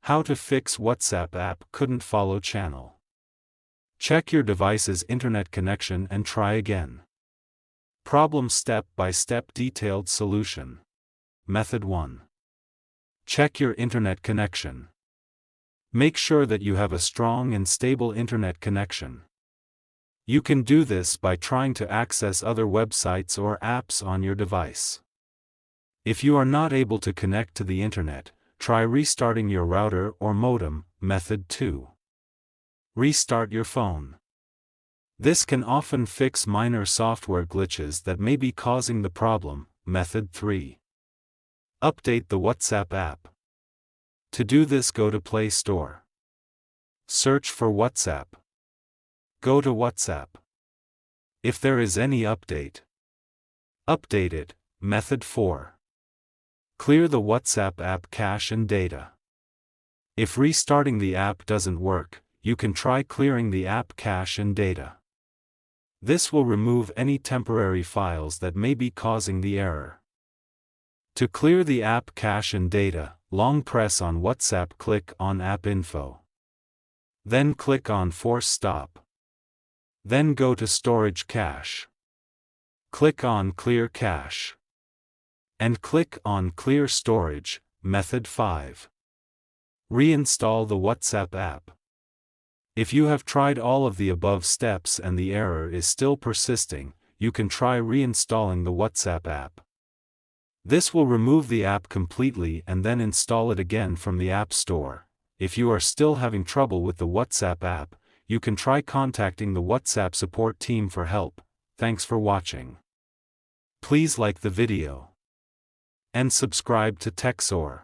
How to fix WhatsApp app couldn't follow channel. Check your device's internet connection and try again. Problem step-by-step detailed solution. Method 1. Check your internet connection. Make sure that you have a strong and stable internet connection. You can do this by trying to access other websites or apps on your device. If you are not able to connect to the internet, try restarting your router or modem. Method 2. Restart your phone. This can often fix minor software glitches that may be causing the problem. Method 3. Update the WhatsApp app. To do this, go to Play Store. Search for WhatsApp. Go to WhatsApp. If there is any update, update it. Method 4. Clear the WhatsApp app cache and data. If restarting the app doesn't work, you can try clearing the app cache and data. This will remove any temporary files that may be causing the error. To clear the app cache and data, long press on WhatsApp, click on App Info. Then click on Force Stop. Then go to Storage Cache. Click on Clear Cache. And click on Clear Storage. Method 5. Reinstall the WhatsApp app. If you have tried all of the above steps and the error is still persisting, you can try reinstalling the WhatsApp app. This will remove the app completely and then install it again from the App Store. If you are still having trouble with the WhatsApp app, you can try contacting the WhatsApp support team for help. Thanks for watching. Please like the video and subscribe to TechSor.